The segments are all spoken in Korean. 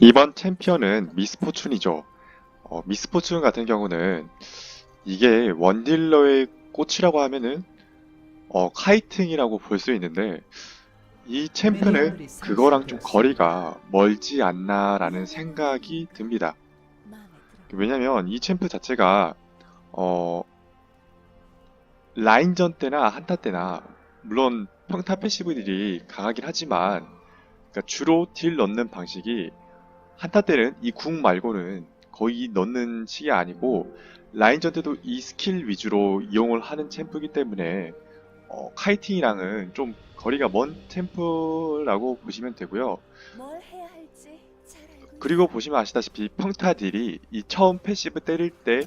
이번 챔피언은 미스포춘이죠. 미스포춘 같은 경우는 이게 원딜러의 꽃이라고 하면은 카이팅이라고 볼 수 있는데 이 챔프는 미네랄이 그거랑 좀 생성되었습니다. 거리가 멀지 않나라는 생각이 듭니다. 왜냐면 이 챔프 자체가 어, 라인전 때나 한타 때나 물론 평타 패시브들이 강하긴 하지만 그러니까 주로 딜 넣는 방식이 한타 때는 이 궁 말고는 거의 넣는 식이 아니고 라인전 때도 이 스킬 위주로 이용을 하는 챔프이기 때문에 카이팅이랑은 좀 거리가 먼 챔프라고 보시면 되고요. 뭘 해야 할지 잘 알고 그리고 있어요. 보시면 아시다시피 평타 딜이 이 처음 패시브 때릴 때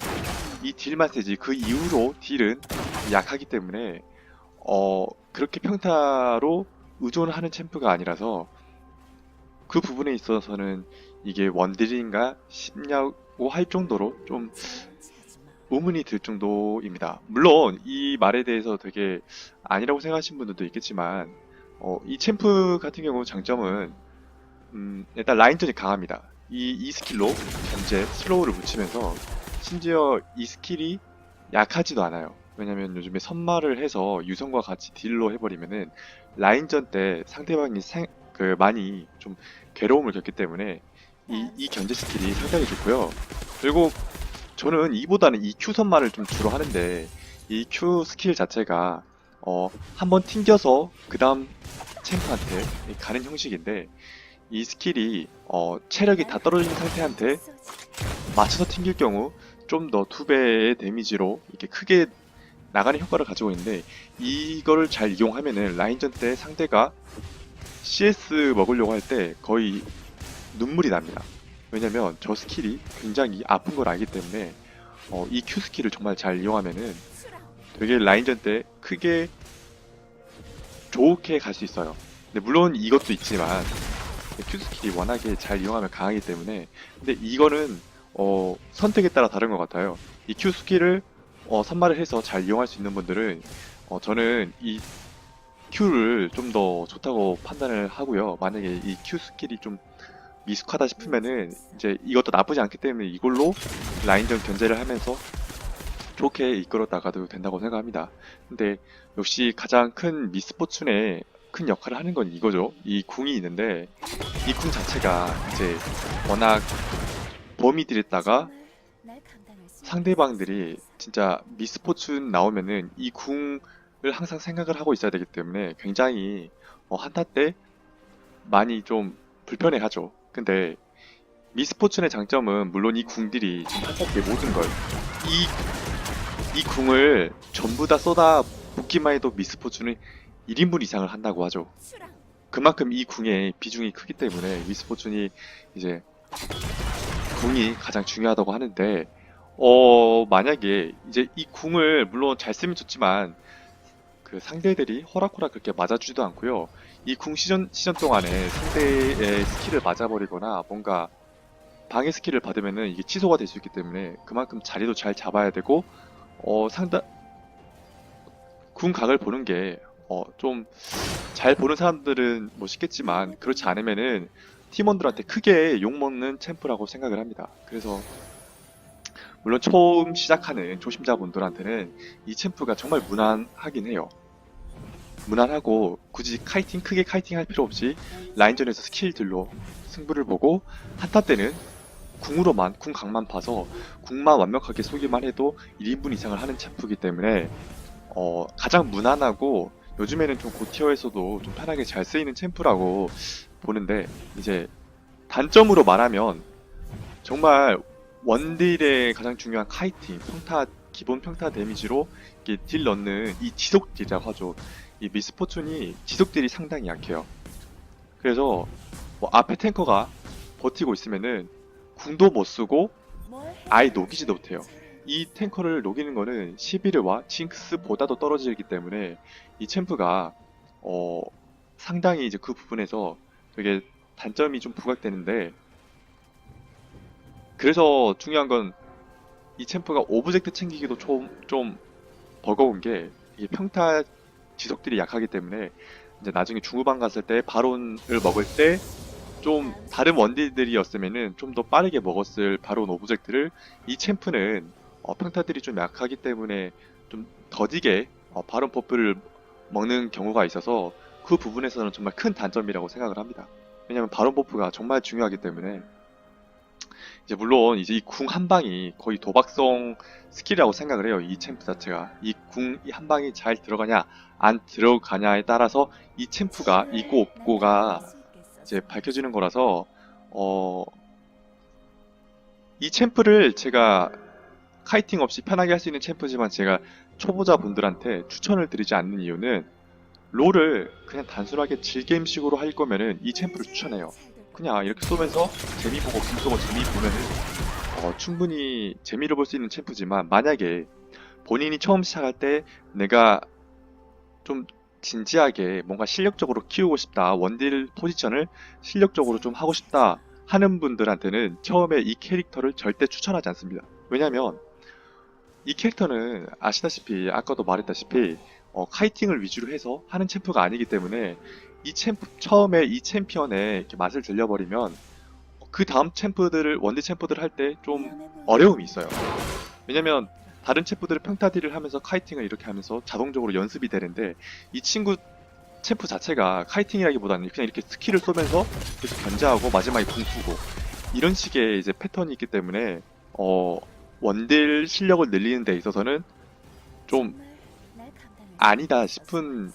이 딜만 세지 그 이후로 딜은 약하기 때문에 그렇게 평타로 의존하는 챔프가 아니라서 그 부분에 있어서는 이게 원딜인가 싶냐고 할 정도로 좀 지나치지 마. 의문이 들 정도입니다. 물론 이 말에 대해서 되게 아니라고 생각하시는 분들도 있겠지만 이 챔프 같은 경우 장점은 일단 라인전이 강합니다. 이 스킬로 견제 슬로우를 붙이면서 심지어 이 스킬이 약하지도 않아요. 왜냐면 요즘에 선마를 해서 유성과 같이 딜로 해버리면은 라인전 때 상대방이 많이 좀 괴로움을 겪기 때문에 이 견제 스킬이 상당히 좋고요. 그리고 저는 이보다는 이 Q 선마를 좀 주로 하는데 이 Q 스킬 자체가 한번 튕겨서 그 다음 챔프한테 가는 형식인데 이 스킬이 체력이 다 떨어진 상태한테 맞춰서 튕길 경우 좀 더 두 배의 데미지로 이렇게 크게 나가는 효과를 가지고 있는데 이거를 잘 이용하면은 라인전 때 상대가 CS 먹으려고 할 때 거의 눈물이 납니다. 왜냐면 저 스킬이 굉장히 아픈 걸 알기 때문에 이 Q 스킬을 정말 잘 이용하면은 되게 라인전 때 크게 좋게 갈 수 있어요. 근데 물론 이것도 있지만 Q 스킬이 워낙에 잘 이용하면 강하기 때문에 근데 이거는 선택에 따라 다른 것 같아요. 이 Q 스킬을 선발을 해서 잘 이용할 수 있는 분들은 저는 이 Q를 좀 더 좋다고 판단을 하고요. 만약에 이 Q 스킬이 좀 미숙하다 싶으면은 이제 이것도 나쁘지 않기 때문에 이걸로 라인전 견제를 하면서 좋게 이끌어 나가도 된다고 생각합니다. 근데 역시 가장 큰 미스포춘의 큰 역할을 하는 건 이거죠. 이 궁이 있는데 이 궁 자체가 이제 워낙 범위 들였다가 정말 날 감당할 수 있겠어. 상대방들이 진짜 미스포춘 나오면은 이 궁을 항상 생각을 하고 있어야 되기 때문에 굉장히 한타 때 많이 좀 불편해하죠. 근데 미스포춘의 장점은 물론 이 궁들이 지금 한타 때 모든 걸 이 궁을 전부 다 쏟아 붓기만 해도 미스포춘이 1인분 이상을 한다고 하죠. 추랑. 그만큼 이 궁의 비중이 크기 때문에 미스포춘이 이제 궁이 가장 중요하다고 하는데 만약에 이제 이 궁을 물론 잘 쓰면 좋지만 그 상대들이 호락호락 그렇게 맞아주지도 않고요. 이 궁 시전 동안에 상대의 스킬을 맞아버리거나 뭔가 방해 스킬을 받으면은 이게 취소가 될 수 있기 때문에 그만큼 자리도 잘 잡아야 되고 상대 궁 각을 보는 게 좀 잘 보는 사람들은 뭐 쉽겠지만 그렇지 않으면은 팀원들한테 크게 욕먹는 챔프라고 생각을 합니다. 그래서 물론 처음 시작하는 초심자분들한테는 이 챔프가 정말 무난하긴 해요. 무난하고 굳이 크게 카이팅 할 필요 없이 라인전에서 스킬들로 승부를 보고 한타 때는 궁 각만 봐서 궁만 완벽하게 쏘기만 해도 1인분 이상을 하는 챔프이기 때문에 가장 무난하고 요즘에는 좀 고티어에서도 좀 편하게 잘 쓰이는 챔프라고 보는데 이제 단점으로 말하면 정말 원딜의 가장 중요한 카이팅, 기본 평타 데미지로 이렇게 딜 넣는 이 지속딜이라고 하죠. 이 미스포춘이 지속딜이 상당히 약해요. 그래서 뭐 앞에 탱커가 버티고 있으면은 궁도 못 쓰고 뭘 해야 아예 할지 녹이지도 못해요. 잘 알고 이 탱커를 녹이는 거는 시비르와 징크스보다도 떨어지기 때문에 이 챔프가 어, 상당히 이제 그 부분에서 되게 단점이 좀 부각되는데 그래서 중요한 건 이 챔프가 오브젝트 챙기기도 좀 버거운 게 이게 평타 지속들이 약하기 때문에 이제 나중에 중후반 갔을 때 바론을 먹을 때 좀 다른 원딜들이었으면은 좀 더 빠르게 먹었을 바론 오브젝트를 이 챔프는 평타들이 좀 약하기 때문에 좀 더디게 바론 버프를 먹는 경우가 있어서 그 부분에서는 정말 큰 단점이라고 생각을 합니다. 왜냐면 바론 버프가 정말 중요하기 때문에 이제 물론 이제 이 궁 한 방이 거의 도박성 스킬이라고 생각을 해요. 이 챔프 자체가 이 궁 한 방이 잘 들어가냐 안 들어가냐에 따라서 이 챔프가 이고 없고가 이제 밝혀지는 거라서 이 챔프를 제가 카이팅 없이 편하게 할 수 있는 챔프지만 제가 초보자 분들한테 추천을 드리지 않는 이유는 롤을 그냥 단순하게 즐겜식으로 할 거면은 이 챔프를 추천해요. 그냥 이렇게 쏘면서 재미 보고 궁 쏘고 재미 보면은 충분히 재미를 볼 수 있는 챔프지만 만약에 본인이 처음 시작할 때 내가 좀 진지하게 뭔가 실력적으로 키우고 싶다, 원딜 포지션을 실력적으로 좀 하고 싶다 하는 분들한테는 처음에 이 캐릭터를 절대 추천하지 않습니다. 왜냐면 이 캐릭터는 아시다시피 아까도 말했다시피 카이팅을 위주로 해서 하는 챔프가 아니기 때문에 이 챔프 처음에 이 챔피언의 이렇게 맛을 들려버리면 그 다음 챔프들을 원딜 챔프들을 할 때 좀 어려움이 있어요. 왜냐면 다른 챔프들을 평타 딜을 하면서 카이팅을 이렇게 하면서 자동적으로 연습이 되는데 이 친구 챔프 자체가 카이팅이라기보다는 그냥 이렇게 스킬을 쏘면서 계속 견제하고 마지막에 궁 쓰고 이런 식의 이제 패턴이 있기 때문에 원딜 실력을 늘리는 데 있어서는 좀 아니다 싶은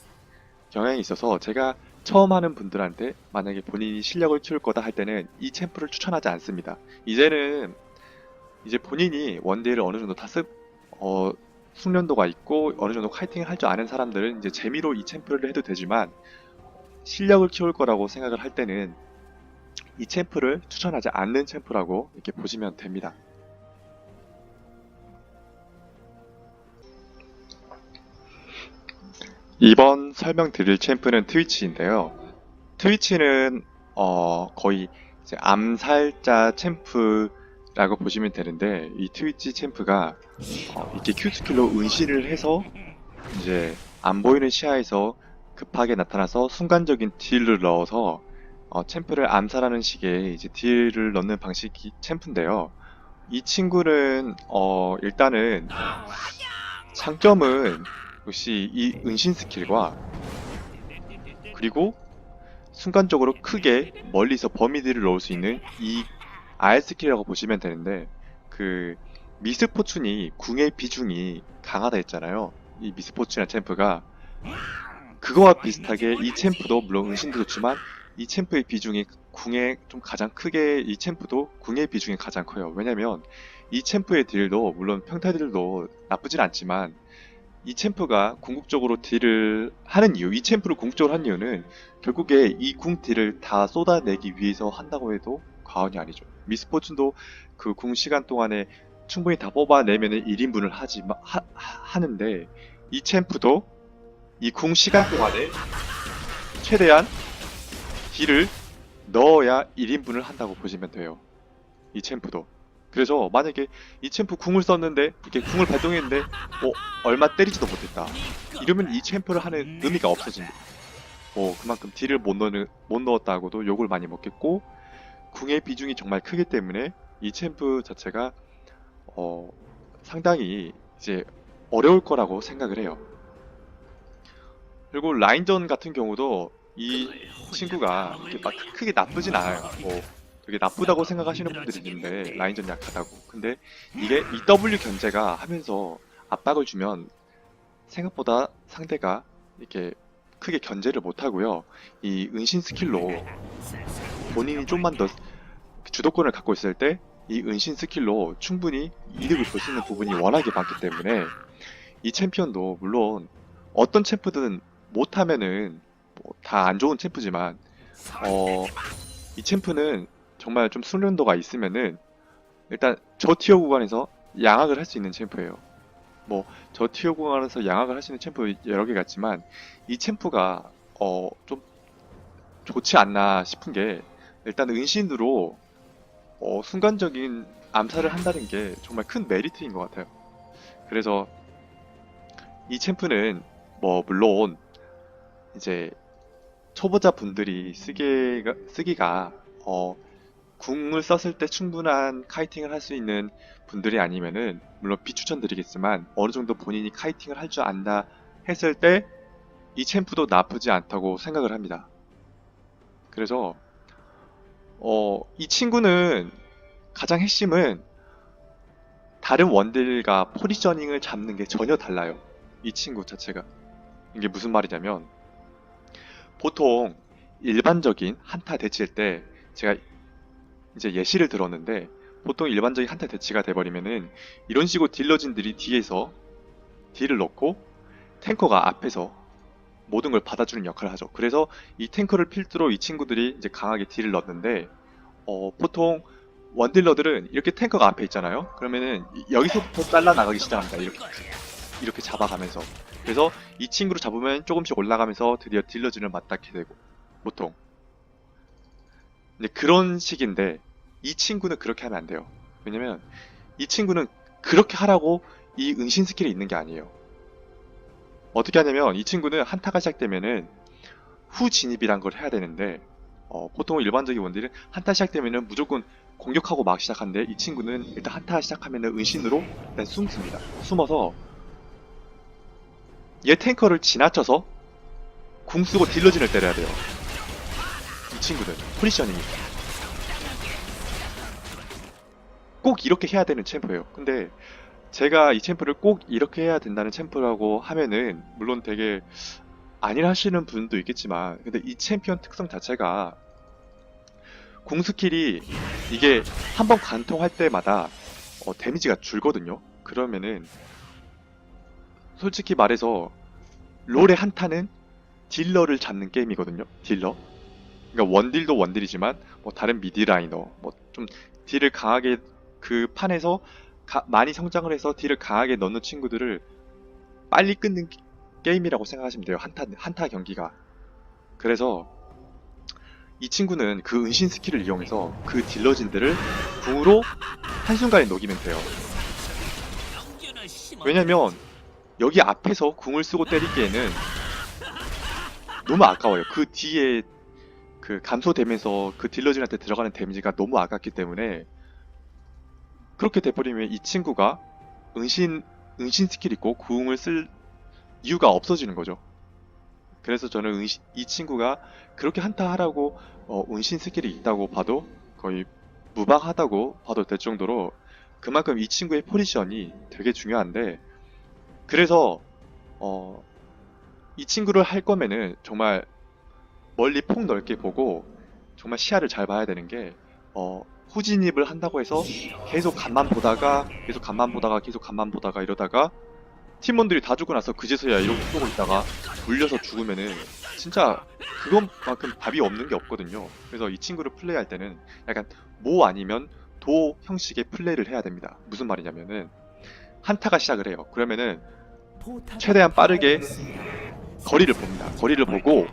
경향이 있어서 제가 처음 하는 분들한테 만약에 본인이 실력을 키울 거다 할 때는 이 챔프를 추천하지 않습니다. 이제는 이제 본인이 원딜을 어느 정도 숙련도가 있고 어느 정도 카이팅을 할 줄 아는 사람들은 이제 재미로 이 챔프를 해도 되지만 실력을 키울 거라고 생각을 할 때는 이 챔프를 추천하지 않는 챔프라고 이렇게 보시면 됩니다. 이번 설명드릴 챔프는 트위치인데요. 트위치는 거의 이제 암살자 챔프라고 보시면 되는데 이 트위치 챔프가 이렇게 Q 스킬로 은신을 해서 이제 안 보이는 시야에서 급하게 나타나서 순간적인 딜을 넣어서 챔프를 암살하는 식의 이제 딜을 넣는 방식이 챔프인데요. 이 친구는 일단은 장점은 역시 이 은신 스킬과 그리고 순간적으로 크게 멀리서 버미들을 넣을 수 있는 이 R 스킬이라고 보시면 되는데 그 미스포춘이 궁의 비중이 강하다 했잖아요. 이 미스포춘이라는 챔프가 그거와 비슷하게 이 챔프도 물론 은신도 좋지만 이 챔프의 비중이 궁에 좀 가장 크게 이 챔프도 궁의 비중이 가장 커요. 왜냐면 이 챔프의 딜도 물론 평타 딜도 나쁘진 않지만 이 챔프가 궁극적으로 딜을 하는 이유, 이 챔프를 궁극적으로 하는 이유는 결국에 이 궁 딜을 다 쏟아내기 위해서 한다고 해도 과언이 아니죠. 미스포춘도 그 궁 시간 동안에 충분히 다 뽑아내면 1인분을 하는데 이 챔프도 이 궁 시간 동안에 최대한 딜을 넣어야 1인분을 한다고 보시면 돼요. 이 챔프도. 그래서 만약에 이 챔프 궁을 썼는데 이렇게 궁을 발동했는데 얼마 때리지도 못했다. 이러면 이 챔프를 하는 의미가 없어집니다. 그만큼 딜을 못 넣었다고도 욕을 많이 먹겠고 궁의 비중이 정말 크기 때문에 이 챔프 자체가 상당히 이제 어려울 거라고 생각을 해요. 그리고 라인전 같은 경우도 이 친구가 이렇게 막 크게 나쁘진 않아요. 되게 나쁘다고 생각하시는 분들이 있는데 라인전 약하다고. 근데 이게 EW 견제가 하면서 압박을 주면 생각보다 상대가 이렇게 크게 견제를 못하고요. 이 은신 스킬로 본인이 좀만 더 주도권을 갖고 있을 때 이 은신 스킬로 충분히 이득을 볼 수 있는 부분이 워낙에 많기 때문에 이 챔피언도 물론 어떤 챔프든 못하면은 다 안 좋은 챔프지만 이 챔프는 정말 좀 숙련도가 있으면은 일단 저 티어 구간에서 양악을 할 수 있는 챔프예요. 저 티어 구간에서 양악을 할 수 있는 챔프 여러 개가 있지만 이 챔프가 좀 좋지 않나 싶은 게 일단 은신으로 순간적인 암살을 한다는 게 정말 큰 메리트인 것 같아요. 그래서 이 챔프는 물론 이제 초보자 분들이 쓰기가 궁을 썼을 때 충분한 카이팅을 할 수 있는 분들이 아니면은 물론 비추천드리겠지만 어느 정도 본인이 카이팅을 할 줄 안다 했을 때 이 챔프도 나쁘지 않다고 생각을 합니다. 그래서 이 친구는 가장 핵심은 다른 원딜과 포지셔닝을 잡는 게 전혀 달라요. 이 친구 자체가. 이게 무슨 말이냐면 보통 일반적인 한타 대치일 때 제가 이제 예시를 들었는데 보통 일반적인 한타 대치가 돼버리면은 이런 식으로 딜러진들이 뒤에서 딜을 넣고 탱커가 앞에서 모든 걸 받아주는 역할을 하죠. 그래서 이 탱커를 필두로 이 친구들이 이제 강하게 딜을 넣는데 보통 원딜러들은 이렇게 탱커가 앞에 있잖아요. 그러면은 여기서부터 잘라나가기 시작합니다. 이렇게 잡아가면서. 그래서 이 친구를 잡으면 조금씩 올라가면서 드디어 딜러진을 맞닿게 되고 보통 근데 그런 식인데 이 친구는 그렇게 하면 안 돼요. 왜냐면 이 친구는 그렇게 하라고 이 은신 스킬이 있는 게 아니에요. 어떻게 하냐면 이 친구는 한타가 시작되면은 후 진입이란 걸 해야 되는데 보통 일반적인 원딜은 한타 시작되면은 무조건 공격하고 막 시작하는데 이 친구는 일단 한타 시작하면은 은신으로 일단 숨습니다. 숨어서 얘 탱커를 지나쳐서 궁 쓰고 딜러진을 때려야 돼요. 이 친구는 포지셔닝이 꼭 이렇게 해야 되는 챔프예요. 근데 제가 이 챔프를 꼭 이렇게 해야 된다는 챔프라고 하면은 물론 되게 아니라 하시는 분도 있겠지만 근데 이 챔피언 특성 자체가 궁 스킬이 이게 한번 관통할 때마다 데미지가 줄거든요. 그러면은 솔직히 말해서 롤의 한타는 딜러를 잡는 게임이거든요. 딜러. 그러니까 원딜도 원딜이지만 뭐 다른 미드라이너 뭐 좀 딜을 강하게 그 판에서 많이 성장을 해서 딜을 강하게 넣는 친구들을 빨리 끊는 게임이라고 생각하시면 돼요. 한타 경기가. 그래서 이 친구는 그 은신 스킬을 이용해서 그 딜러진들을 궁으로 한순간에 녹이면 돼요. 왜냐면 여기 앞에서 궁을 쓰고 때리기에는 너무 아까워요. 그 뒤에 그 감소되면서 그 딜러진한테 들어가는 데미지가 너무 아깝기 때문에 그렇게 돼버리면 이 친구가 은신 스킬 있고 궁을 쓸 이유가 없어지는 거죠. 그래서 저는 이 친구가 그렇게 한타 하라고 은신 스킬이 있다고 봐도 거의 무방하다고 봐도 될 정도로 그만큼 이 친구의 포지션이 되게 중요한데 그래서 이 친구를 할 거면은 정말 멀리 폭 넓게 보고 정말 시야를 잘 봐야 되는 게 후진입을 한다고 해서 계속 간만 보다가 이러다가 팀원들이 다 죽고 나서 그제서야 이러고 쏘고 있다가 물려서 죽으면은 진짜 그것만큼 답이 없는 게 없거든요. 그래서 이 친구를 플레이할 때는 약간 모 아니면 도 형식의 플레이를 해야 됩니다. 무슨 말이냐면은 한타가 시작을 해요. 그러면은 최대한 빠르게 거리를 봅니다. 거리를 보고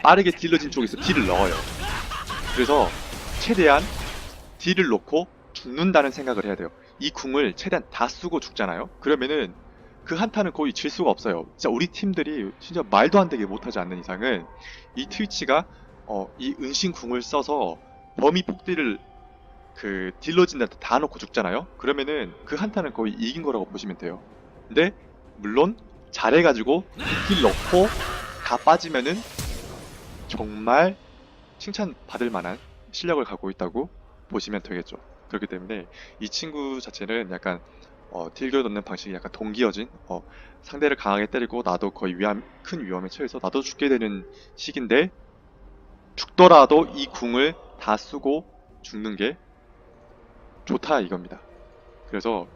빠르게 딜러진 쪽에서 딜을 넣어요. 그래서 최대한 딜을 넣고 죽는다는 생각을 해야 돼요. 이 궁을 최대한 다 쓰고 죽잖아요. 그러면은 그 한타는 거의 질 수가 없어요. 진짜 우리 팀들이 진짜 말도 안 되게 못하지 않는 이상은 이 트위치가 이 은신 궁을 써서 범위 폭딜을 그 딜러진한테 다 넣고 죽잖아요. 그러면은 그 한타는 거의 이긴 거라고 보시면 돼요. 근데 물론 잘해가지고 딜 넣고 다 빠지면은 정말 칭찬받을 만한 실력을 갖고 있다고 보시면 되겠죠. 그렇기 때문에 이 친구 자체는 약간 딜교 넣는 방식이 약간 동기어진 상대를 강하게 때리고 나도 거의 큰 위험에 처해서 나도 죽게 되는 식인데 죽더라도 이 궁을 다 쓰고 죽는 게 좋다 이겁니다. 그래서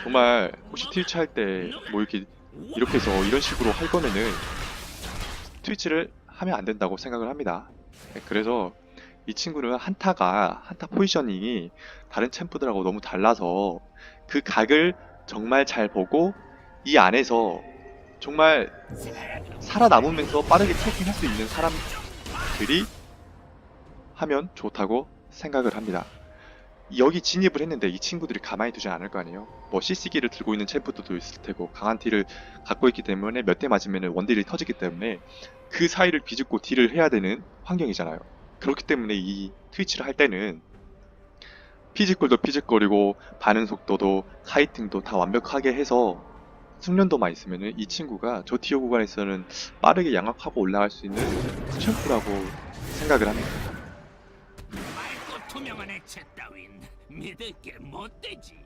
정말 혹시 트위치 할 때 뭐 이렇게 해서 이런 식으로 할 거면은 트위치를 하면 안 된다고 생각을 합니다. 그래서 이 친구는 한타 포지셔닝이 다른 챔프들하고 너무 달라서 그 각을 정말 잘 보고 이 안에서 정말 살아남으면서 빠르게 캐킹할 수 있는 사람들이 하면 좋다고 생각을 합니다. 여기 진입을 했는데 이 친구들이 가만히 두지 않을 거 아니에요. 뭐 CC기를 들고 있는 챔프들도 있을 테고 강한 딜을 갖고 있기 때문에 몇 대 맞으면 원딜이 터지기 때문에 그 사이를 비집고 딜을 해야 되는 환경이잖아요. 그렇기 때문에 이 트위치를 할 때는 피지컬도 피지컬이고 반응 속도도 카이팅도 다 완벽하게 해서 숙련도만 있으면은 이 친구가 저 티어 구간에서는 빠르게 양악하고 올라갈 수 있는 챔프라고 생각을 합니다. 맑고 투명한 액체 따윈 믿을 게 못 되지.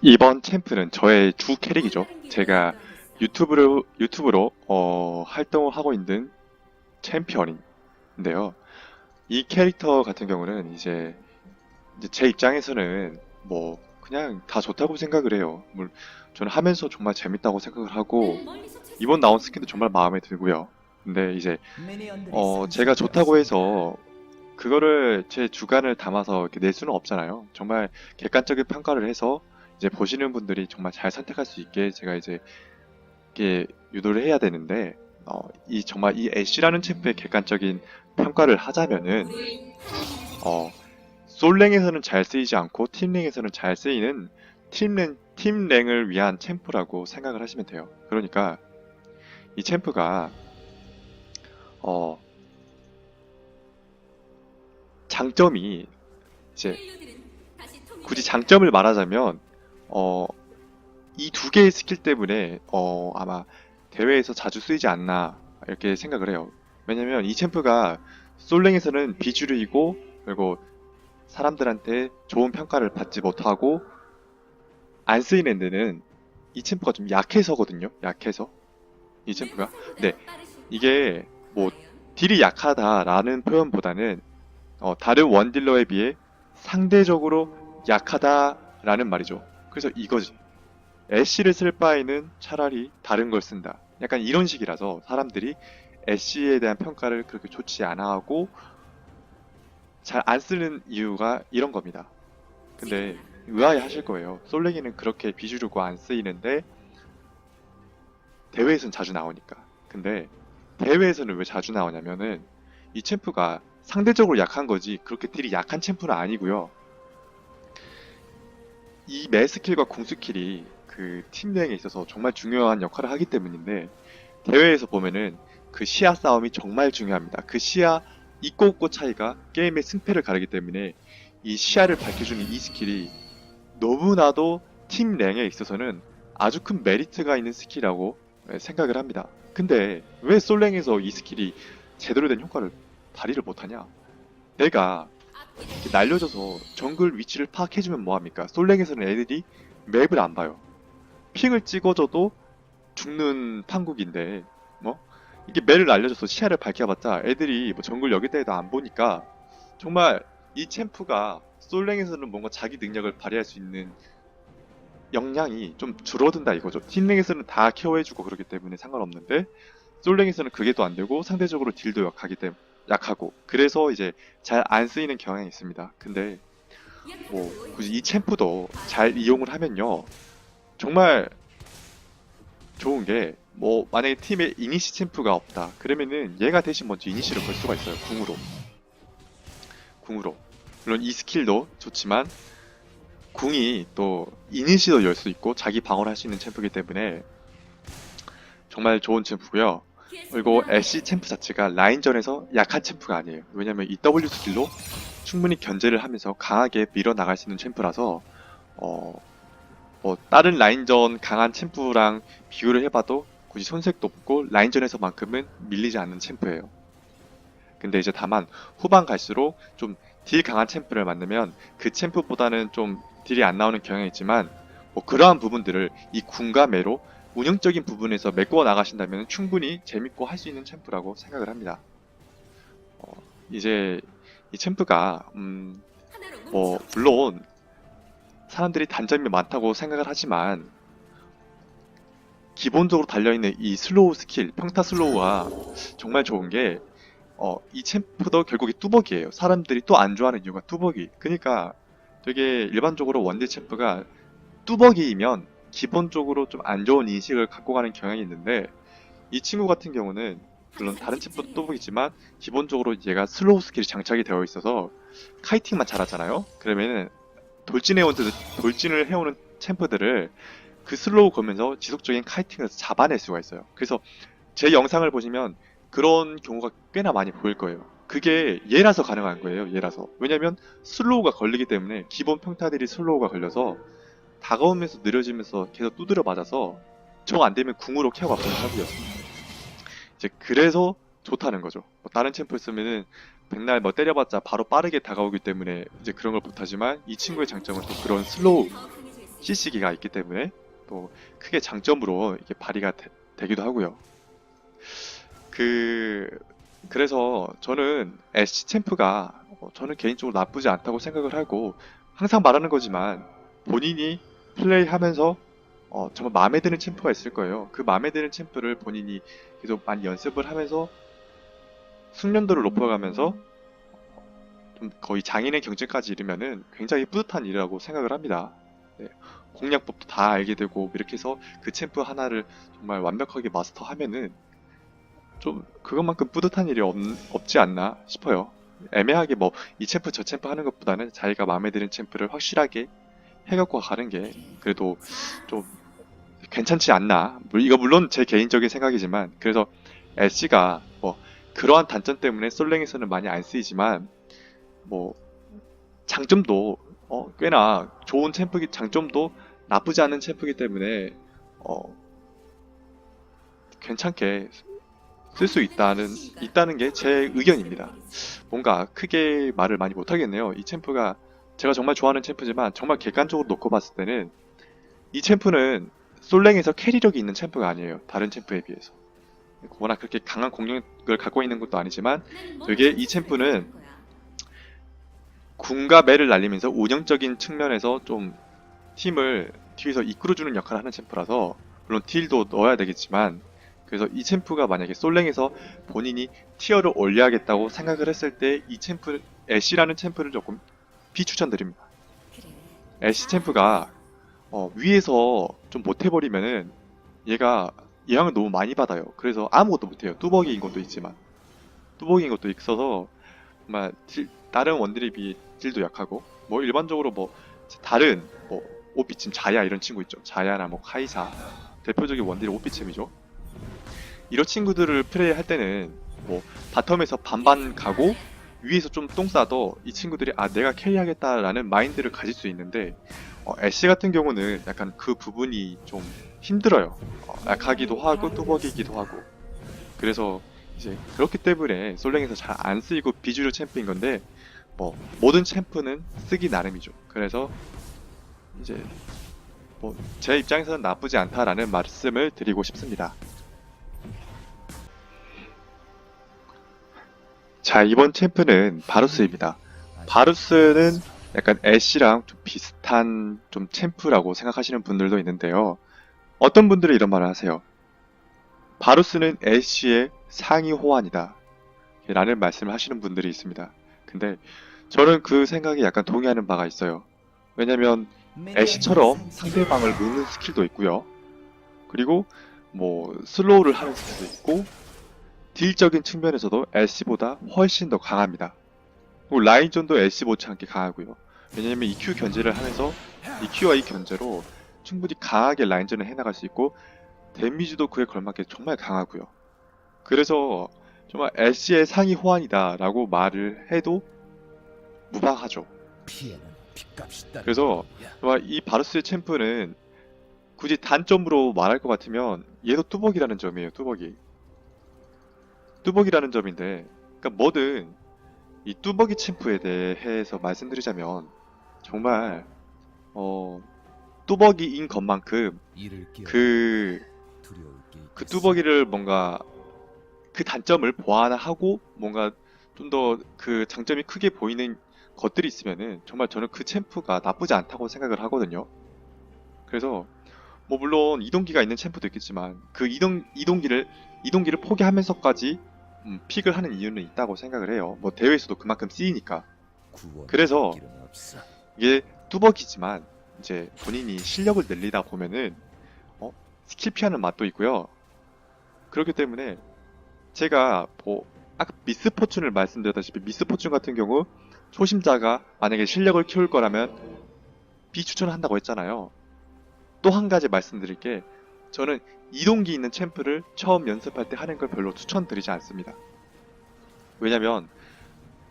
이번 챔프는 저의 주 캐릭이죠. 제가 유튜브로 활동을 하고 있는 챔피언인데요. 이 캐릭터 같은 경우는 이제 제 입장에서는 뭐 그냥 다 좋다고 생각을 해요. 저는 하면서 정말 재밌다고 생각을 하고 이번 나온 스킨도 정말 마음에 들고요. 근데 이제 제가 좋다고 해서 그거를 제 주관을 담아서 이렇게 낼 수는 없잖아요. 정말 객관적인 평가를 해서 이제 보시는 분들이 정말 잘 선택할 수 있게 제가 이제 이렇게 유도를 해야 되는데 정말 이 애쉬라는 챔프의 객관적인 평가를 하자면은 솔랭에서는 잘 쓰이지 않고 팀랭에서는 잘 쓰이는 팀랭을 위한 챔프라고 생각을 하시면 돼요. 그러니까 이 챔프가 장점이 이제 굳이 장점을 말하자면 이 두 개의 스킬 때문에 아마 대회에서 자주 쓰이지 않나 이렇게 생각을 해요. 왜냐면 이 챔프가 솔랭에서는 비주류이고 그리고 사람들한테 좋은 평가를 받지 못하고 안 쓰이는 데는 이 챔프가 좀 약해서거든요. 약해서 이 챔프가 네 이게 뭐 딜이 약하다라는 표현보다는 다른 원딜러에 비해 상대적으로 약하다라는 말이죠. 그래서 이거지. 애쉬를 쓸 바에는 차라리 다른 걸 쓴다. 약간 이런 식이라서 사람들이 애쉬에 대한 평가를 그렇게 좋지 않아 하고 잘 안 쓰는 이유가 이런 겁니다. 근데 의아해 하실 거예요. 솔랭이는 그렇게 비주류고 안 쓰이는데 대회에서는 자주 나오니까. 근데 대회에서는 왜 자주 나오냐면은 이 챔프가 상대적으로 약한 거지 그렇게 딜이 약한 챔프는 아니고요. 이 매 스킬과 궁 스킬이 그 팀랭에 있어서 정말 중요한 역할을 하기 때문인데 대회에서 보면은 그 시야 싸움이 정말 중요합니다. 그 시야 있고 없고 차이가 게임의 승패를 가르기 때문에 이 시야를 밝혀주는 이 스킬이 너무나도 팀랭에 있어서는 아주 큰 메리트가 있는 스킬이라고 생각을 합니다. 근데 왜 솔랭에서 이 스킬이 제대로 된 효과를 발휘를 못하냐? 내가 이렇게 날려줘서 정글 위치를 파악해주면 뭐합니까? 솔랭에서는 애들이 맵을 안 봐요. 핑을 찍어줘도 죽는 판국인데 뭐? 이게 맵을 날려줘서 시야를 밝혀봤자 애들이 뭐 정글 여기다 해도 안 보니까 정말 이 챔프가 솔랭에서는 뭔가 자기 능력을 발휘할 수 있는 역량이 좀 줄어든다 이거죠. 팀랭에서는 다 케어해주고 그러기 때문에 상관없는데 솔랭에서는 그게 또 안 되고 상대적으로 딜도 약하고 그래서 이제 잘 안 쓰이는 경향이 있습니다. 근데 뭐 굳이 이 챔프도 잘 이용을 하면요 정말 좋은 게 뭐 만약에 팀에 이니시 챔프가 없다 그러면은 얘가 대신 먼저 이니시를 걸 수가 있어요. 궁으로 물론 이 스킬도 좋지만 궁이 또 이니시도 열 수 있고 자기 방어를 할 수 있는 챔프이기 때문에 정말 좋은 챔프고요. 그리고 애쉬 챔프 자체가 라인전에서 약한 챔프가 아니에요. 왜냐면 이 W 스킬로 충분히 견제를 하면서 강하게 밀어나갈 수 있는 챔프라서 뭐 다른 라인전 강한 챔프랑 비교를 해봐도 굳이 손색도 없고 라인전에서만큼은 밀리지 않는 챔프예요. 근데 이제 다만 후반 갈수록 좀 딜 강한 챔프를 만나면 그 챔프보다는 좀 딜이 안 나오는 경향이 있지만 뭐 그러한 부분들을 이 궁감매로 운영적인 부분에서 메꿔 나가신다면 충분히 재밌고 할 수 있는 챔프라고 생각을 합니다. 이제 이 챔프가 뭐 물론 사람들이 단점이 많다고 생각을 하지만 기본적으로 달려있는 이 슬로우 스킬, 평타 슬로우가 정말 좋은 게 이 챔프도 결국에 뚜벅이에요. 사람들이 또 안 좋아하는 이유가 뚜벅이. 그러니까 되게 일반적으로 원딜 챔프가 뚜벅이이면 기본적으로 좀 안 좋은 인식을 갖고 가는 경향이 있는데 이 친구 같은 경우는 물론 다른 챔프도 뚜벅이지만 기본적으로 얘가 슬로우 스킬이 장착이 되어 있어서 카이팅만 잘하잖아요. 그러면은 돌진을 해오는 챔프들을 그 슬로우 걸면서 지속적인 카이팅을 잡아낼 수가 있어요. 그래서 제 영상을 보시면 그런 경우가 꽤나 많이 보일 거예요. 그게 얘라서 가능한 거예요. 얘라서. 왜냐면 슬로우가 걸리기 때문에 기본 평타들이 슬로우가 걸려서 다가오면서 느려지면서 계속 두드려 맞아서 정 안 되면 궁으로 케어가 가능하고요. 이제 그래서 좋다는 거죠. 뭐 다른 챔프 쓰면은 백날 뭐 때려봤자 바로 빠르게 다가오기 때문에 이제 그런 걸 못하지만 이 친구의 장점은 또 그런 슬로우 CC기가 있기 때문에 또 크게 장점으로 이게 발휘가 되기도 하고요. 그래서 저는 애쉬 챔프가 저는 개인적으로 나쁘지 않다고 생각을 하고 항상 말하는 거지만 본인이 플레이하면서 정말 마음에 드는 챔프가 있을 거예요. 그 마음에 드는 챔프를 본인이 계속 많이 연습을 하면서 숙련도를 높여가면서 좀 거의 장인의 경지까지 이르면은 굉장히 뿌듯한 일이라고 생각을 합니다. 네, 공략법도 다 알게 되고 이렇게 해서 그 챔프 하나를 정말 완벽하게 마스터하면은 좀 그것만큼 뿌듯한 일이 없지 않나 싶어요. 애매하게 뭐 이 챔프 저 챔프 하는 것보다는 자기가 마음에 드는 챔프를 확실하게 해갖고 가는 게 그래도 좀 괜찮지 않나. 이거 물론 제 개인적인 생각이지만 그래서 애쉬가 뭐 그러한 단점 때문에 솔랭에서는 많이 안 쓰이지만 뭐 장점도 꽤나 좋은 챔프기 장점도 나쁘지 않은 챔프기 때문에 괜찮게 쓸 수 있다는 게 제 의견입니다. 뭔가 크게 말을 많이 못 하겠네요. 이 챔프가 제가 정말 좋아하는 챔프지만 정말 객관적으로 놓고 봤을 때는 이 챔프는 솔랭에서 캐리력이 있는 챔프가 아니에요. 다른 챔프에 비해서. 워낙 그렇게 강한 공격을 갖고 있는 것도 아니지만 되게 이 챔프는 궁과 매를 날리면서 운영적인 측면에서 좀 팀을 뒤에서 이끌어주는 역할을 하는 챔프라서 물론 딜도 넣어야 되겠지만 그래서 이 챔프가 만약에 솔랭에서 본인이 티어를 올려야겠다고 생각을 했을 때 이 챔프, 애쉬라는 챔프를 조금 비추천드립니다. 애쉬 챔프가 위에서 좀 못해버리면은 얘가 영향을 너무 많이 받아요. 그래서 아무것도 못해요. 뚜벅이인 것도 있지만 뚜벅이인 것도 있어서 정말 다른 원딜에 비해 딜도 약하고 뭐 일반적으로 뭐 다른 뭐 오피침 자야 이런 친구 있죠. 자야나 뭐 카이사 대표적인 원딜의 오피침이죠. 이런 친구들을 플레이할 때는 뭐 바텀에서 반반 가고 위에서 좀 똥 싸도 이 친구들이 아 내가 캐리하겠다라는 마인드를 가질 수 있는데 애쉬 같은 경우는 약간 그 부분이 좀 힘들어요. 약하기도 하고 뚜벅이기도 하고 그래서 이제 그렇기 때문에 솔랭에서 잘 안 쓰이고 비주류 챔프인 건데 뭐 모든 챔프는 쓰기 나름이죠. 그래서 이제 뭐 제 입장에서는 나쁘지 않다라는 말씀을 드리고 싶습니다. 자, 이번 챔프는 바루스입니다. 바루스는 약간 애쉬랑 좀 비슷한 좀 챔프라고 생각하시는 분들도 있는데요. 어떤 분들이 이런 말을 하세요. 바루스는 애쉬의 상위 호환이다 라는 말씀을 하시는 분들이 있습니다. 근데 저는 그 생각에 약간 동의하는 바가 있어요. 왜냐면 애쉬처럼 상대방을 묶는 스킬도 있고요. 그리고 뭐 슬로우를 하는 스킬도 있고 딜적인 측면에서도 애쉬보다 훨씬 더 강합니다. 그리고 라인전도 애쉬 못지않게 강하고요. 왜냐면 EQ 견제를 하면서 EQ와 이 견제로 충분히 강하게 라인전을 해나갈 수 있고 데미지도 그에 걸맞게 정말 강하고요. 그래서 정말 애쉬의 상위 호환이다 라고 말을 해도 무방하죠. 그래서 정말 이 바루스의 챔프는 굳이 단점으로 말할 것 같으면 얘도 뚜벅이라는 점이에요. 뚜벅이라는 점인데 그러니까 뭐든 이 뚜벅이 챔프에 대해서 말씀드리자면 정말 뚜벅이인 것만큼 그 뚜벅이를 뭔가 그 단점을 보완하고 뭔가 좀 더 그 장점이 크게 보이는 것들이 있으면은 정말 저는 그 챔프가 나쁘지 않다고 생각을 하거든요. 그래서 뭐 물론 이동기가 있는 챔프도 있겠지만 그 이동기를 포기하면서까지 픽을 하는 이유는 있다고 생각을 해요. 뭐 대회에서도 그만큼 쓰이니까. 그래서 이게 뚜벅이지만 이제 본인이 실력을 늘리다 보면은 스킬 피하는 맛도 있고요. 그렇기 때문에 제가 뭐 아까 미스포춘을 말씀드렸다시피 미스포춘 같은 경우 초심자가 만약에 실력을 키울 거라면 비추천을 한다고 했잖아요. 또 한 가지 말씀드릴 게 저는 이동기 있는 챔프를 처음 연습할 때 하는 걸 별로 추천드리지 않습니다. 왜냐면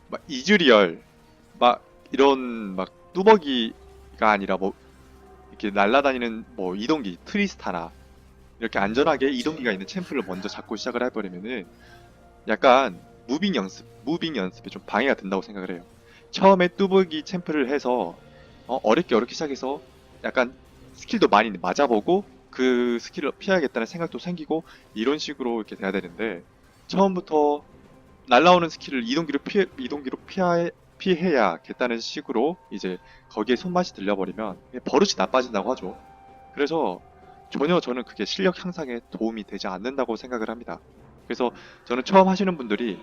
막 이즈리얼 막 이런 막 뚜벅이가 아니라 뭐 이렇게 날아다니는 뭐 이동기 트리스타나 이렇게 안전하게 이동기가 있는 챔프를 먼저 잡고 시작을 해버리면은 약간 무빙 연습에 좀 방해가 된다고 생각을 해요. 처음에 뚜벅이 챔프를 해서 어렵게 시작해서 약간 스킬도 많이 맞아보고 그 스킬을 피해야겠다는 생각도 생기고 이런 식으로 이렇게 돼야 되는데 처음부터 날라오는 스킬을 이동기로 피해야겠다는 식으로 이제 거기에 손맛이 들려버리면 버릇이 나빠진다고 하죠. 그래서 전혀 저는 그게 실력 향상에 도움이 되지 않는다고 생각을 합니다. 그래서 저는 처음 하시는 분들이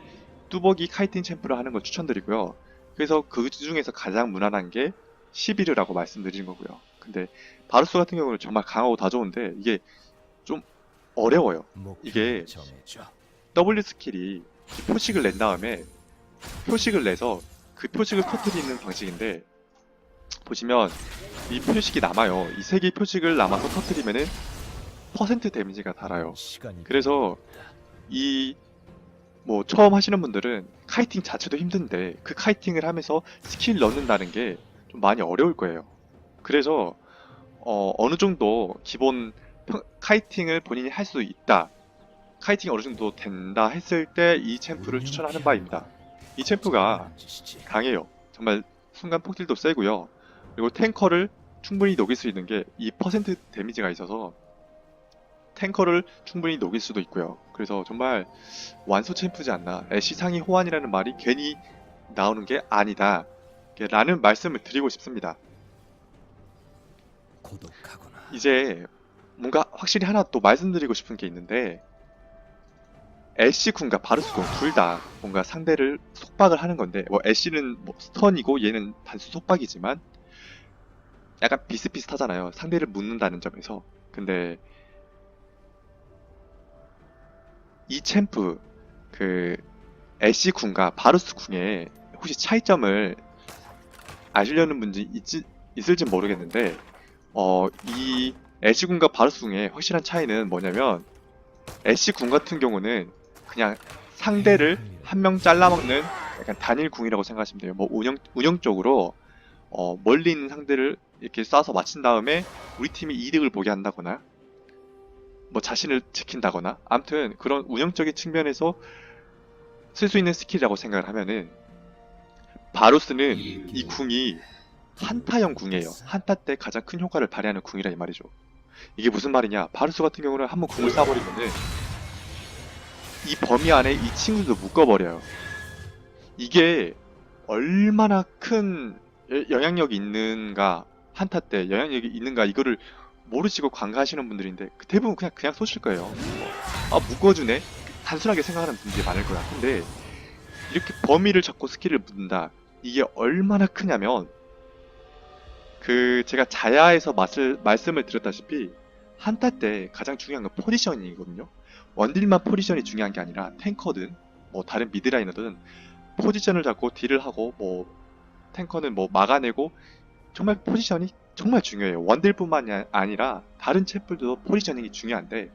뚜벅이 카이팅 챔프를 하는 걸 추천드리고요. 그래서 그 중에서 가장 무난한 게 시비르라고 말씀드리는 거고요. 근데 바루스 같은 경우는 정말 강하고 다 좋은데 이게 좀 어려워요. 이게 W 스킬이 표식을 낸 다음에 표식을 내서 그 표식을 터뜨리는 방식인데 보시면 이 표식이 남아요. 이 세 개의 표식을 남아서 터뜨리면은 퍼센트 데미지가 달아요. 그래서 이 뭐 처음 하시는 분들은 카이팅 자체도 힘든데 그 카이팅을 하면서 스킬 넣는다는 게 좀 많이 어려울 거예요. 그래서 어느 정도 기본 카이팅을 본인이 할 수 있다. 카이팅이 어느 정도 된다 했을 때 이 챔프를 추천하는 바입니다. 이 챔프가 강해요. 정말 순간 폭딜도 세고요. 그리고 탱커를 충분히 녹일 수 있는 게 이 퍼센트 데미지가 있어서 탱커를 충분히 녹일 수도 있고요. 그래서 정말 완소 챔프지 않나. 애쉬 상위 호환이라는 말이 괜히 나오는 게 아니다 라는 말씀을 드리고 싶습니다. 이제 뭔가 확실히 하나 또 말씀드리고 싶은 게 있는데 애쉬 궁과 바루스 궁 둘 다 뭔가 상대를 속박을 하는 건데 뭐 애쉬는 뭐 스턴이고 얘는 단순 속박이지만 약간 비슷비슷하잖아요. 상대를 묶는다는 점에서. 근데 이 챔프 그 애쉬 궁과 바루스 궁의 혹시 차이점을 아시려는 분이 있을지 모르겠는데 이 애쉬 궁과 바루스 궁의 확실한 차이는 뭐냐면 애쉬 궁 같은 경우는 그냥 상대를 한 명 잘라먹는 약간 단일 궁이라고 생각하시면 돼요. 뭐 운영적으로 멀리 있는 상대를 이렇게 쏴서 맞힌 다음에 우리 팀이 이득을 보게 한다거나 뭐 자신을 지킨다거나 아무튼 그런 운영적인 측면에서 쓸 수 있는 스킬이라고 생각을 하면은 바루스는 이 궁이 한타형 궁이에요. 한타 때 가장 큰 효과를 발휘하는 궁이라 이 말이죠. 이게 무슨 말이냐? 바루스 같은 경우는 한번 궁을 쏴버리면은 이 범위 안에 이 친구들도 묶어버려요. 이게 얼마나 큰 영향력이 있는가, 한타 때 영향력이 있는가 이거를 모르시고 관가하시는 분들인데 대부분 그냥 쏘실 거예요. 묶어주네? 단순하게 생각하는 분들이 많을 거야. 근데 이렇게 범위를 잡고 스킬을 묻는다. 이게 얼마나 크냐면 제가 자야에서 말씀을 드렸다시피 한타 때 가장 중요한 건 포지셔닝이거든요. 원딜만 포지션이 중요한 게 아니라 탱커든 뭐 다른 미드라이너든 포지션을 잡고 딜을 하고 뭐 탱커는 뭐 막아내고 정말 포지션이 정말 중요해요. 원딜뿐만이 아니라 다른 챔프들도 포지셔닝이 중요한데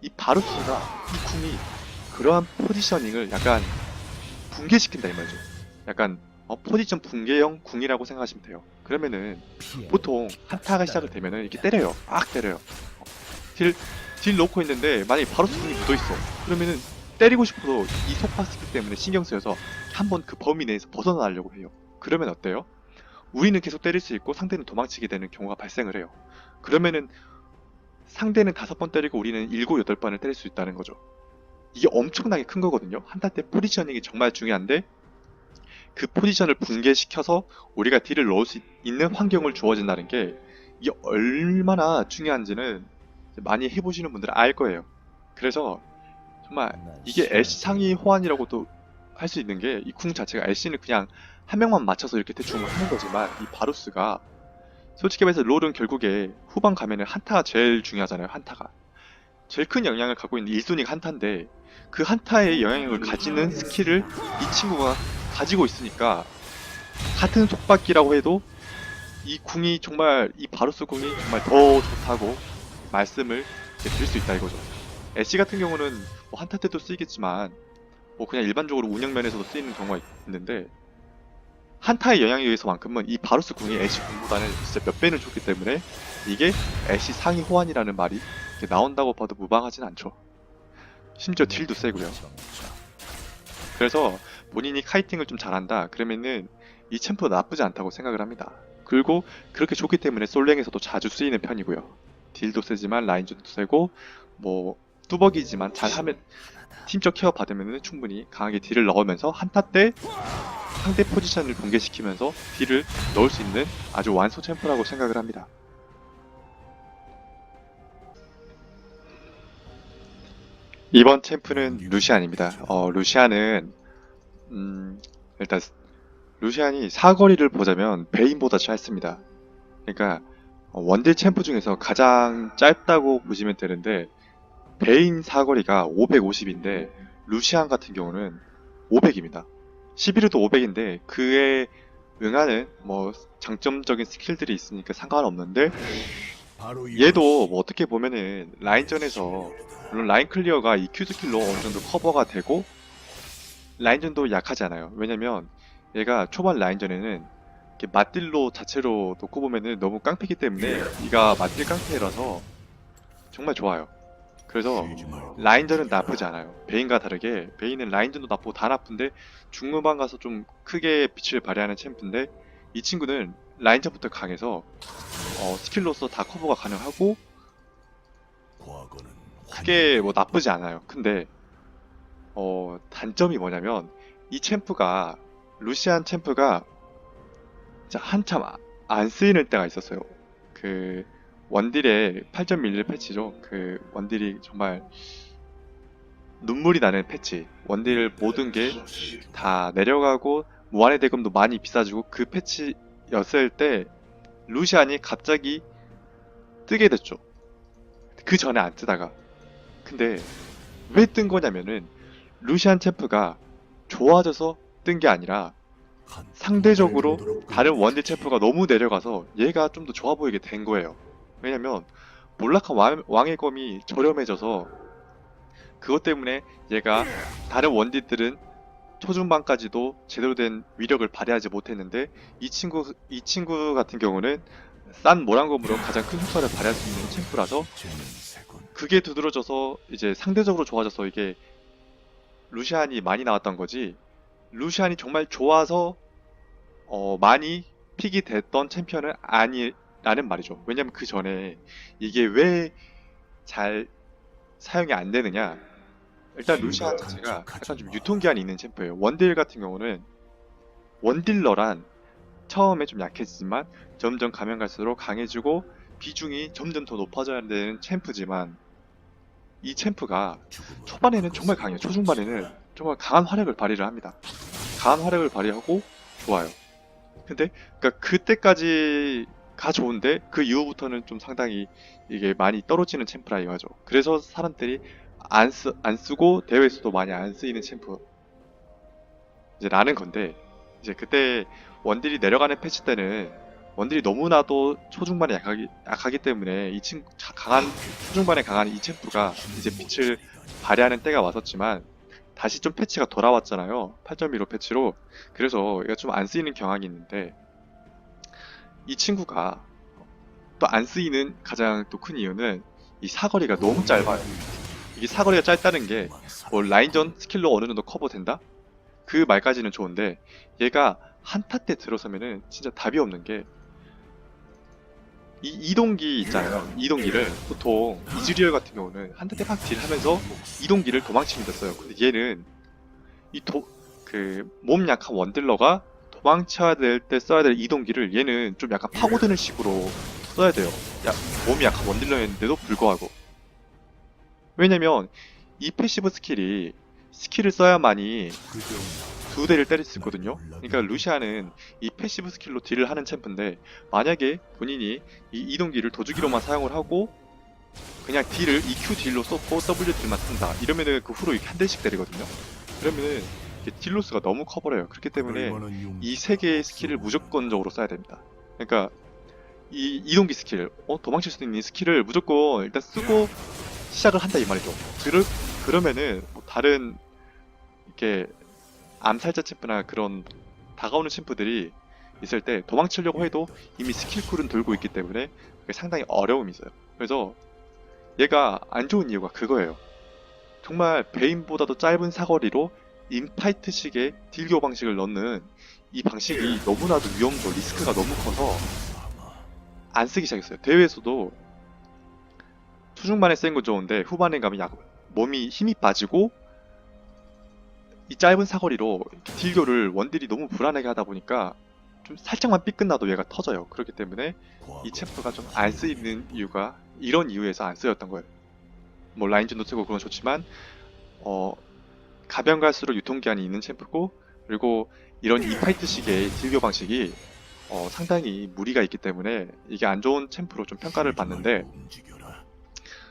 이 바루스가 이 궁이 그러한 포지셔닝을 약간 붕괴시킨다 이 말이죠. 약간 포지션 붕괴형 궁이라고 생각하시면 돼요. 그러면은 보통 한타가 시작을 되면은 이렇게 때려요. 막 때려요. 딜 놓고 있는데 만약에 바루스 궁이 묻어있어. 그러면은 때리고 싶어도 이 속박 스킬 때문에 신경 쓰여서 한번 그 범위 내에서 벗어나려고 해요. 그러면 어때요? 우리는 계속 때릴 수 있고 상대는 도망치게 되는 경우가 발생을 해요. 그러면은 상대는 5번 때리고 우리는 7, 8번을 때릴 수 있다는 거죠. 이게 엄청나게 큰 거거든요. 한타 때 포지셔닝이 정말 중요한데 그 포지션을 붕괴시켜서 우리가 딜을 넣을 수 있는 환경을 주어진다는 게 이게 얼마나 중요한지는 많이 해보시는 분들은 알 거예요. 그래서 정말 이게 애쉬 상위 호환이라고도 할 수 있는 게 이 궁 자체가 애쉬는 그냥 한 명만 맞춰서 이렇게 대충 하는 거지만 이 바루스가 솔직히 말해서 롤은 결국에 후반 가면은 한타가 제일 중요하잖아요. 한타가 제일 큰 영향을 갖고 있는 1순위가 한타인데 그 한타의 영향력을 가지는 스킬을 이 친구가 가지고 있으니까 같은 속박기라고 해도 이 궁이 정말 이 바루스 궁이 정말 더 좋다고 말씀을 들 수 있다 이거죠. 애쉬 같은 경우는 뭐 한타 때도 쓰이겠지만 뭐 그냥 일반적으로 운영면에서도 쓰이는 경우가 있는데 한타의 영향에 의해서만큼은 이 바루스 궁이 애쉬 궁보다는 진짜 몇 배는 좋기 때문에 이게 애쉬 상위 호환이라는 말이 이렇게 나온다고 봐도 무방하진 않죠. 심지어 딜도 세고요. 그래서 본인이 카이팅을 좀 잘한다 그러면은 이 챔프 나쁘지 않다고 생각을 합니다. 그리고 그렇게 좋기 때문에 솔랭에서도 자주 쓰이는 편이고요. 딜도 세지만 라인전도 세고 뭐 뚜벅이지만 잘하면 팀적 케어 받으면 충분히 강하게 딜을 넣으면서 한타 때 상대 포지션을 붕괴시키면서 딜을 넣을 수 있는 아주 완소 챔프라고 생각을 합니다. 이번 챔프는 루시안입니다. 루시안은 일단 루시안이 사거리를 보자면 베인보다 짧습니다. 그러니까 원딜 챔프 중에서 가장 짧다고 보시면 되는데 베인 사거리가 550인데 루시안 같은 경우는 500입니다. 11호도 500인데 그에 응하는 뭐 장점적인 스킬들이 있으니까 상관없는데 얘도 뭐 어떻게 보면은 라인전에서 물론 라인 클리어가 이 Q 스킬로 어느 정도 커버가 되고 라인전도 약하지 않아요. 왜냐면 얘가 초반 라인전에는 이렇게 맞딜로 자체로 놓고 보면은 너무 깡패기 때문에 이가 맞딜 깡패라서 정말 좋아요. 그래서 라인전은 나쁘지 않아요. 베인과 다르게 베인은 라인전도 나쁘고 다 나쁜데 중후반 가서 좀 크게 빛을 발휘하는 챔프인데 이 친구는 라인전부터 강해서 스킬로서 다 커버가 가능하고 크게 뭐 나쁘지 않아요. 근데 단점이 뭐냐면 이 챔프가 루시안 챔프가 진짜 한참 안 쓰이는 때가 있었어요. 그 원딜의 8.11 패치죠. 그 원딜이 정말 눈물이 나는 패치. 원딜 모든 게 다 내려가고 무한의 대금도 많이 비싸지고 그 패치였을 때 루시안이 갑자기 뜨게 됐죠. 그 전에 안 뜨다가. 근데 왜 뜬 거냐면은 루시안 챔프가 좋아져서 뜬 게 아니라 상대적으로 다른 원딜 챔프가 너무 내려가서 얘가 좀 더 좋아 보이게 된 거예요. 왜냐면 몰락한 왕의 검이 저렴해져서 그것 때문에 얘가 다른 원딜들은 초중반까지도 제대로 된 위력을 발휘하지 못했는데 이 친구 같은 경우는 싼 모란검으로 가장 큰 효과를 발휘할 수 있는 챔프라서 그게 두드러져서 이제 상대적으로 좋아져서 이게 루시안이 많이 나왔던 거지. 루시안이 정말 좋아서 많이 픽이 됐던 챔피언은 아니라는 말이죠. 왜냐면 그 전에 이게 왜 잘 사용이 안 되느냐. 일단 루시안 자체가 약간 좀 유통기한이 있는 챔프예요. 원딜 같은 경우는 원딜러란 처음에 좀 약해지지만 점점 가면 갈수록 강해지고 비중이 점점 더 높아져야 되는 챔프지만 이 챔프가 초반에는 정말 강해요. 초중반에는 정말 강한 화력을 발휘를 합니다. 강한 화력을 발휘하고 좋아요. 근데 그러니까 그때까지가 좋은데 그 이후부터는 좀 상당히 이게 많이 떨어지는 챔프라 이거죠. 그래서 사람들이 안 쓰고 대회에서도 많이 안 쓰이는 챔프 이제 라는 건데 이제 그때 원딜이 내려가는 패치 때는 원딜이 너무나도 초중반에 약하기 때문에 이 친구 초중반에 강한 이 챔프가 이제 빛을 발휘하는 때가 왔었지만 다시 좀 패치가 돌아왔잖아요. 8.15 패치로. 그래서 얘가 좀 안 쓰이는 경향이 있는데 이 친구가 또 안 쓰이는 가장 또 큰 이유는 이 사거리가 너무 짧아요. 이게 사거리가 짧다는 게 뭐 라인전 스킬로 어느 정도 커버된다? 그 말까지는 좋은데 얘가 한타 때 들어서면은 진짜 답이 없는 게 이 이동기 있잖아요. 이동기를 보통 이즈리얼 같은 경우는 한타 때 막 딜하면서 이동기를 도망치면 됐어요. 근데 얘는 몸 약한 원딜러가 도망쳐야 될 때 써야 될 이동기를 얘는 좀 약간 파고드는 식으로 써야 돼요. 몸이 약한 원딜러였는데도 불구하고. 왜냐면 이 패시브 스킬을 써야만이 두 대를 때릴 수 있거든요. 그러니까 루시안은 이 패시브 스킬로 딜을 하는 챔프인데 만약에 본인이 이 이동기를 도주기로만 사용을 하고 그냥 딜을 EQ 딜로 썼고 W 딜만 쓴다 이러면은 그 후로 이렇게 한 대씩 때리거든요. 그러면은 딜로스가 너무 커버려요. 그렇기 때문에 이 세 개의 스킬을 무조건적으로 써야 됩니다. 그러니까 이 이동기 스킬, 도망칠 수 있는 이 스킬을 무조건 일단 쓰고 시작을 한다 이 말이죠. 그러면은 뭐 다른 이렇게 암살자 챔프나 그런 다가오는 챔프들이 있을 때 도망치려고 해도 이미 스킬쿨은 돌고 있기 때문에 그게 상당히 어려움이 있어요. 그래서 얘가 안 좋은 이유가 그거예요. 정말 베인보다도 짧은 사거리로 인파이트식의 딜교 방식을 넣는 이 방식이 너무나도 위험도 리스크가 너무 커서 안 쓰기 시작했어요. 대회에서도 초중반에 쓰는 건 좋은데 후반에 가면 몸이 힘이 빠지고 이 짧은 사거리로 딜교를 원딜이 너무 불안하게 하다 보니까 좀 살짝만 삐끗나도 얘가 터져요. 그렇기 때문에 이 챔프가 좀 안 쓰이는 이유가 이런 이유에서 안 쓰였던 거예요. 뭐 라인전도 쓰고 그건 좋지만 가면 갈수록 유통기한이 있는 챔프고, 그리고 이런 인파이트식의 딜교 방식이 상당히 무리가 있기 때문에 이게 안 좋은 챔프로 좀 평가를 받는데,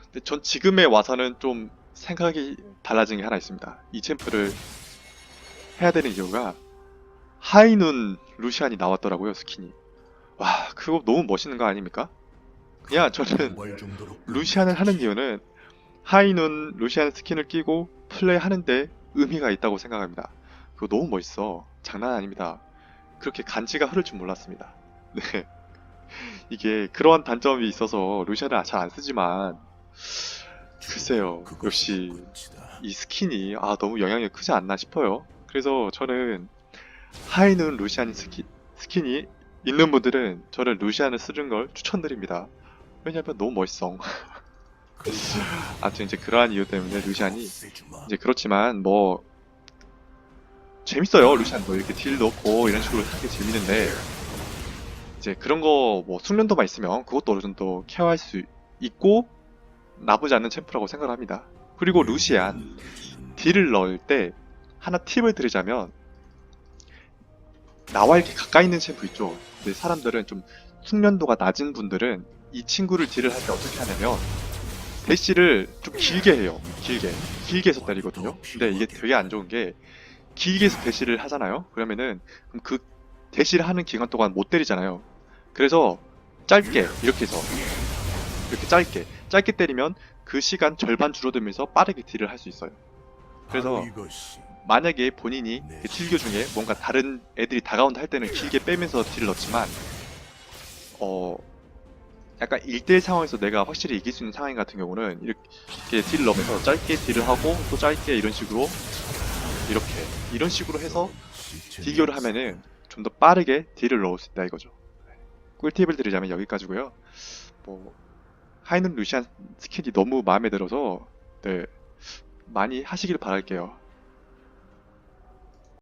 근데 전 지금에 와서는 좀 생각이 달라진 게 하나 있습니다. 이 챔프를 해야 되는 이유가 하이눈 루시안이 나왔더라고요, 스킨이. 와, 그거 너무 멋있는 거 아닙니까? 그냥 저는 루시안을 하는 이유는 하이눈 루시안 스킨을 끼고 플레이하는데 의미가 있다고 생각합니다. 그거 너무 멋있어. 장난 아닙니다. 그렇게 간지가 흐를 줄 몰랐습니다. 네. 이게 그러한 단점이 있어서 루시안을 잘 안 쓰지만, 글쎄요, 역시 이 스킨이 너무 영향이 크지 않나 싶어요. 그래서 저는 하이눈 루시안 스킨이 있는 분들은 저는 루시안을 쓰는 걸 추천드립니다. 왜냐면 너무 멋있어. 아무튼 이제 그러한 이유 때문에 루시안이 이제 그렇지만 뭐 재밌어요. 루시안도 이렇게 딜 넣고 이런 식으로 하는 게 재밌는데, 이제 그런 거 뭐 숙련도만 있으면 그것도 어느 정도 케어할 수 있고 나쁘지 않는 챔프라고 생각을 합니다. 그리고 루시안 딜을 넣을 때 하나 팁을 드리자면, 나와 이렇게 가까이 있는 챔프 있죠. 근데 사람들은 좀 숙련도가 낮은 분들은 이 친구를 딜을 할 때 어떻게 하냐면 대시를 좀 길게 해요. 길게 해서 때리거든요. 근데 이게 되게 안 좋은 게, 길게 해서 대시를 하잖아요. 그러면은 그럼 그 대시를 하는 기간 동안 못 때리잖아요. 그래서 짧게 이렇게 해서 이렇게 짧게 때리면 그 시간 절반 줄어들면서 빠르게 딜을 할 수 있어요. 그래서 만약에 본인이 그 딜교 중에 뭔가 다른 애들이 다가온다 할 때는 길게 빼면서 딜을 넣지만, 약간 1대1 상황에서 내가 확실히 이길 수 있는 상황 같은 경우는 이렇게 딜을 넣으면서 짧게 딜을 하고 또 짧게 이런 식으로 이런 식으로 해서 딜교를 하면은 좀 더 빠르게 딜을 넣을 수 있다 이거죠. 꿀팁을 드리자면 여기까지고요. 뭐 하이눈 루시안 스킬이 너무 마음에 들어서 네, 많이 하시길 바랄게요.